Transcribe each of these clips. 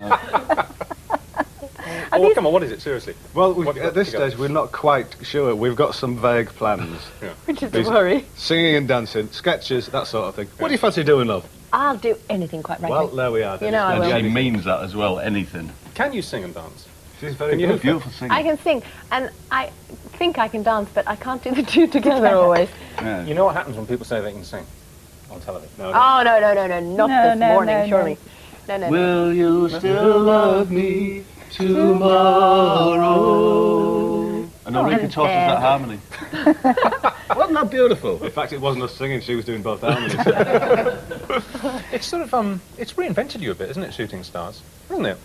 Oh, come on, what is it, seriously? Well, at this stage, we're not quite sure. We've got some vague plans. Yeah. Which is a worry. Singing and dancing, sketches, that sort of thing. What do you fancy doing, love? I'll do anything, quite frankly. Well, there we are. You know I will. She means that as well, anything. Can you sing and dance? She's very Can you good. Beautiful singing. I can sing, and I think I can dance, but I can't do the two together always. Yeah. You know what happens when people say they can sing on television? Oh, no, not this morning, surely. No. Will you still love me tomorrow? And Ulrika taught us that harmony. Wasn't that beautiful? In fact, it wasn't us singing, she was doing both harmonies. It's sort of, it's reinvented you a bit, isn't it, Shooting Stars? Isn't it?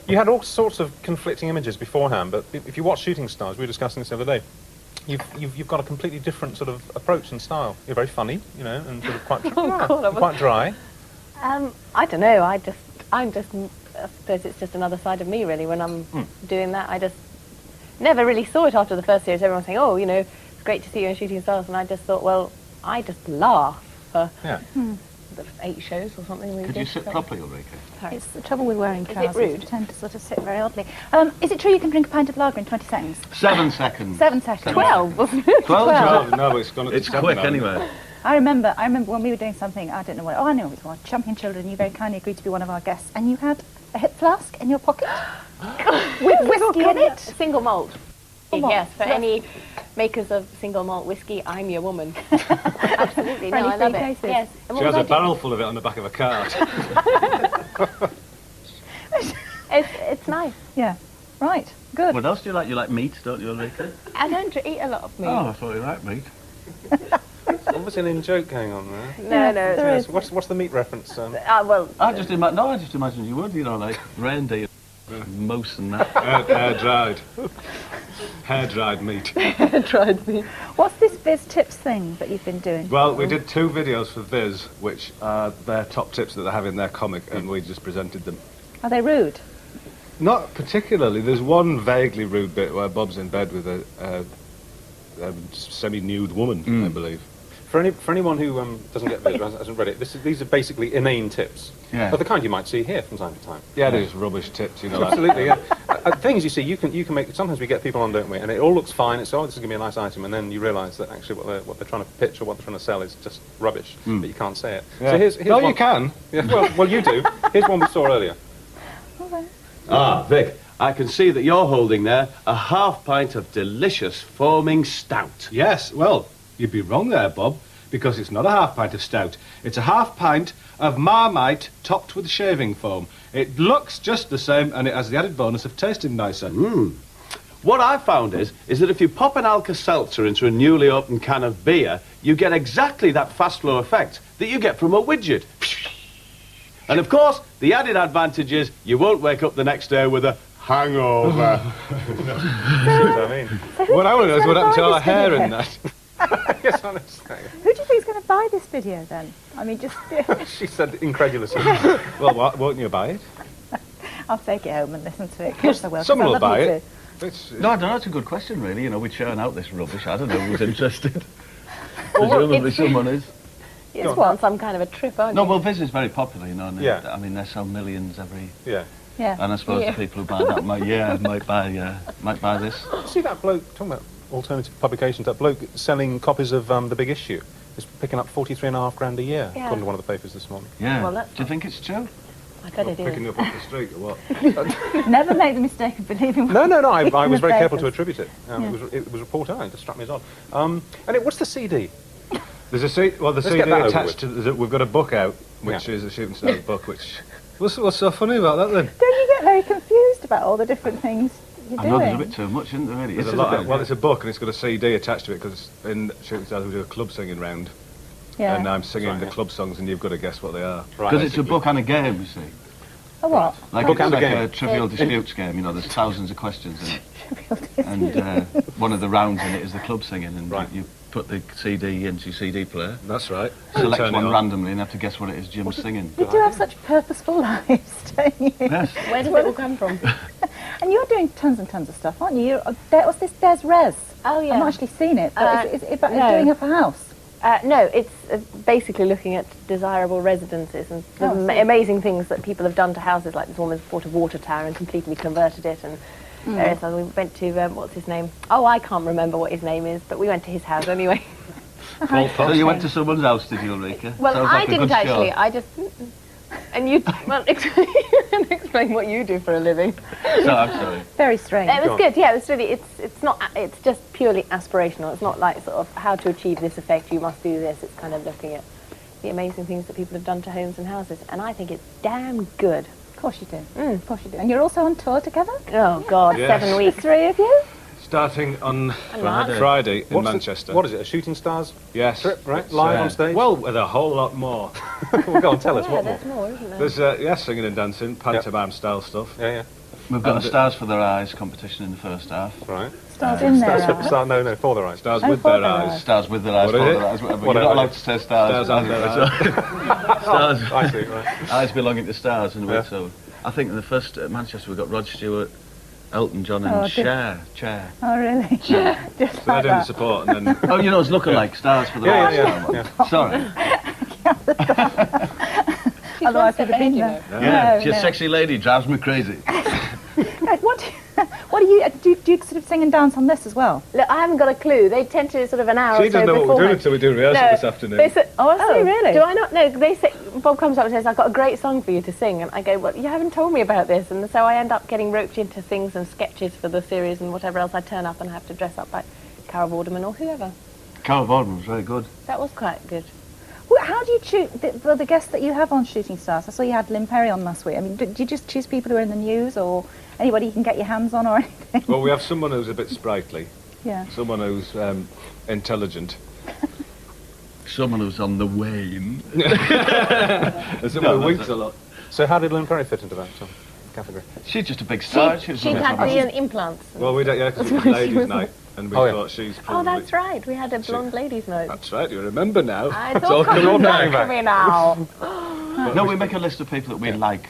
You had all sorts of conflicting images beforehand, but if you watch Shooting Stars, we were discussing this the other day, you've got a completely different sort of approach and style. You're very funny, you know, and sort of quite, quite dry. I don't know, I suppose it's just another side of me, really, when I'm doing that. I just never really saw it after the first series. Everyone was saying, oh, you know, it's great to see you in Shooting Stars, and I just thought, well, I just laugh for the 8 shows or something. Could you sit properly, Ulrika? It's the trouble with wearing trousers. Is it rude? You tend to sort of sit very oddly. Is it true you can drink a pint of lager in 20 seconds? 7 seconds. 7 seconds. 12, wasn't it? 12? No, but it's gone. It's quick anyway. I remember when we were doing something, I don't know what, I know it was, Champion Children, you very kindly agreed to be one of our guests, and you had a hip flask in your pocket with whiskey in it. Single malt. Yes, for any makers of single malt whiskey, I'm your woman. Absolutely, no, I love it. Cases. Yes. She has a barrel full of it on the back of a cart. It's nice. Yeah, right, good. What else do you like? You like meat, don't you, Ulrika? I don't eat a lot of meat. Oh, I thought you liked meat. Obviously an in-joke going on there. No. Yes, what's the meat reference? Well, I just imagined you would, you know, like reindeer, moose and that. Hair-dried meat. tried me. What's this Viz Tips thing that you've been doing? Well, we did 2 videos for Viz, which are their top tips that they have in their comic, and we just presented them. Are they rude? Not particularly. There's one vaguely rude bit where Bob's in bed with a semi-nude woman, I believe. For anyone who doesn't get this, hasn't read it, these are basically inane tips. Yeah. Of the kind you might see here from time to time. Yeah, they're just rubbish tips, you know. Absolutely, yeah. Things you see, you can make. Sometimes we get people on, don't we? And it all looks fine. It's this is going to be a nice item, and then you realise that actually what they're trying to pitch or what they're trying to sell is just rubbish, but you can't say it. Yeah. So here's no, one. you can. Yeah, well, you do. Here's one we saw earlier. Okay. Ah, Vic, I can see that you're holding there a half pint of delicious foaming stout. Yes, well, you'd be wrong there, Bob, because it's not a half pint of stout. It's a half pint of Marmite topped with shaving foam. It looks just the same, and it has the added bonus of tasting nicer. What I've found is that if you pop an Alka-Seltzer into a newly opened can of beer, you get exactly that fast flow effect that you get from a widget. And of course, the added advantage is you won't wake up the next day with a hangover. I mean, What I want to know is what happened to our hair in that. yes, honestly. Who do you think is going to buy this video then? I mean, just... She said incredulously. Well, won't you buy it? I'll take it home and listen to it. Of course I will. 'cause Someone I will love buy you it. too. No, I don't know, it's a good question, really. You know, we churn out this rubbish. I don't know who's interested. Presumably someone is. It's on some kind of a trip, aren't you? No, well, Viz is very popular, you know, and Yeah. I mean, they sell millions every... Yeah. Yeah. And I suppose the people who buy that might buy this. See that bloke, talking about alternative publications, that bloke selling copies of The Big Issue is picking up 43.5 grand a year, Yeah. according to one of the papers this morning. Yeah. Well, that's Do you think it's true? I bet it Picking is. up off the street or what? Never make the mistake of believing... No, I in was the very careful to papers. attribute it. It was reported out, it just struck me as odd. What's the CD? There's a CD, well, the Let's CD get that over attached to we've got a book out, which is a Shooting Stars book, which... What's so funny about that, then? Don't you get very confused about all the different things you're I doing? know there's a bit too much, isn't there, really? There's a lot, well, it's a book, and it's got a CD attached to it, because in Shooting Stars we do a club singing round, Yeah. and I'm singing Right, the yeah. club songs, and you've got to guess what they are. Right, Because it's a book and a game, you see. A what? Like, Book it's and a like game. a trivial disputes game, you know, there's thousands of questions in it. And one of the rounds in it is the club singing, and Right. you put the CD into your CD player, That's right. select Turn it one on. randomly, and have to guess what it is Jim's singing. You do have such purposeful lives, don't you? Yes. Where does it all come from? And you're doing tons and tons of stuff, aren't you? What's this? There's Res. Oh, yeah. I've not actually seen it, but is it about no. doing up a house? No, it's basically looking at desirable residences and the amazing things that people have done to houses. Like this woman's bought a water tower and completely converted it, and various other. We went to what's his name? Oh, I can't remember what his name is, but we went to his house anyway. So you went to someone's house, did you, Ulrika? Well, Sounds I like a didn't good actually. show. I just and you well explain what you do for a living. So, I'm sorry. Very strange. It was good, yeah. It was really. It's not. It's just purely aspirational. It's not like sort of how to achieve this effect. You must do this. It's kind of looking at the amazing things that people have done to homes and houses, and I think it's damn good. Of course you do. Of course you do. And you're also on tour together? Oh God, Yes. 7 The weeks. 3 of you? Starting on March. Friday in What's Manchester. What is it? A Shooting Stars Yes. trip, right? It's, Live on stage? Well, with a whole lot more. Well, go on, tell us Yeah, what more. there's more, isn't there? There's, yes, singing and dancing, pantomime style stuff. Yeah, We've got a And- Stars for Their Eyes competition in the first half. right. Stars in there. No, for the right. Stars Oh, with for their their eyes. eyes. Stars with their eyes, What for is it? their eyes, whatever. Whatever. You're not allowed to say stars. Stars and their eyes. Stars. I see, right. Eyes belonging to stars, and Yeah. so I think in the first at Manchester we got Rod Stewart, Elton John, Oh, and dear. Cher. Oh, really? Yeah. Just So they're like doing the that. support, and then Oh, you know, it's looking like Stars for Their Yeah, Eyes. yeah. Sorry. Otherwise, I'd have been there. Yeah, No, she's a no. sexy lady, drives me crazy. Right, what do you sort of sing and dance on this as well? Look, I haven't got a clue. They tend to sort of an hour she or so doesn't know what we're doing beforehand. until we do rehearsal No, this afternoon. They say, Oh, I see, really? Do I not? No, they say, Bob comes up and says, I've got a great song for you to sing. And I go, well, you haven't told me about this. And so I end up getting roped into things and sketches for the series and whatever else. I turn up and have to dress up like Carol Vorderman or whoever. Carol Vorderman was very good. That was quite good. Well, how do you choose the guests that you have on Shooting Stars? I saw you had Lynn Perry on last week. I mean, do you just choose people who are in the news or anybody you can get your hands on or anything? Well, we have someone who's a bit sprightly, Yeah. someone who's intelligent, Someone who's on the wane. and someone who winks a lot. So how did Lynn Perry fit into that category? She's just a big star. She was She'd on had top. the implants. Well, we don't, yeah, 'cause it's why she ladies' was night, and we Oh, yeah. thought she's Oh, probably... that's right. We had a blonde ladies' night. That's right, you remember now. It's all coming back back. to me now. No, we make a list of people that we like.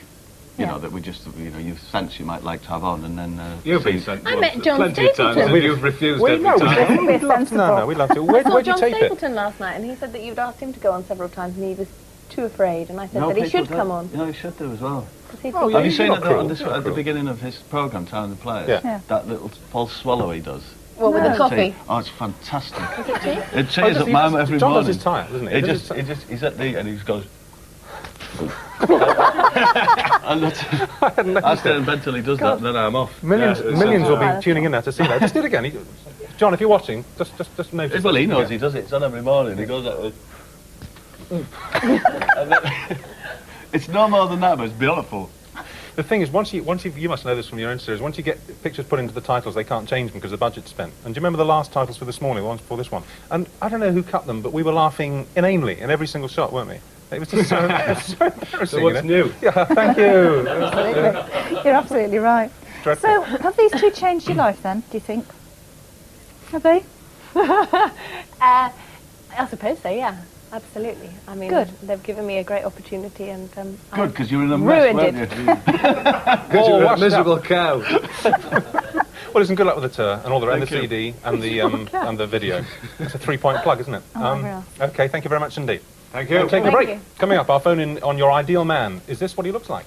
You Yeah. know, that we just, you sense you might like to have on, and then... You've been see- sent I once, met John plenty of times, Stapleton. and you've refused We every know, time. we'd love to. No, we'd love to. I Where'd saw you John tape it? Stapleton last night, and he said that you'd asked him to go on several times, and he was too afraid. And I said that he people should do. come on. No, he should do as well. To see if Oh, he yeah, Have you you're seen not it cruel, on this, you're not at the cruel. beginning of his programme, Town of the Players? Yeah. Yeah. That little false swallow he does. Well, with the coffee. Oh, it's fantastic. Is it cheap? It cheers up he mine does- every John morning. does his tyre, doesn't he? He He does just, he's at the, and he just goes... and that's, I stay in bed till he does that, and then I'm off. Millions, Yeah, it millions sounds will be right. tuning in now to see that. Just do it again. John, if you're watching, just notice. Well, he that. knows Yeah. he does it. It's on every morning. He goes that way. And then, it's no more than that, but it's beautiful. The thing is, once you must know this from your own series. Once you get pictures put into the titles, they can't change them because the budget's spent. And do you remember the last titles for this morning, the ones before this one? And I don't know who cut them, but we were laughing inanely in every single shot, weren't we? It was just so, it was so embarrassing. So what's you know? new? Yeah, thank you. Absolutely. You're absolutely right. Dreadful. So, have these two changed your life then, do you think? Have they? I suppose so, yeah. Absolutely. I mean, Good. they've given me a great opportunity, and Good, because you were in a mess, ruined weren't it. you? Because you're a watch miserable cow. Well, listen, good luck with the tour and all the, and the Thank you. CD and the video. It's a 3-point plug, isn't it? Oh, Okay, thank you very much indeed. Thank you. We'll take a Thank break. you. Coming up, our phone in on your ideal man. Is this what he looks like?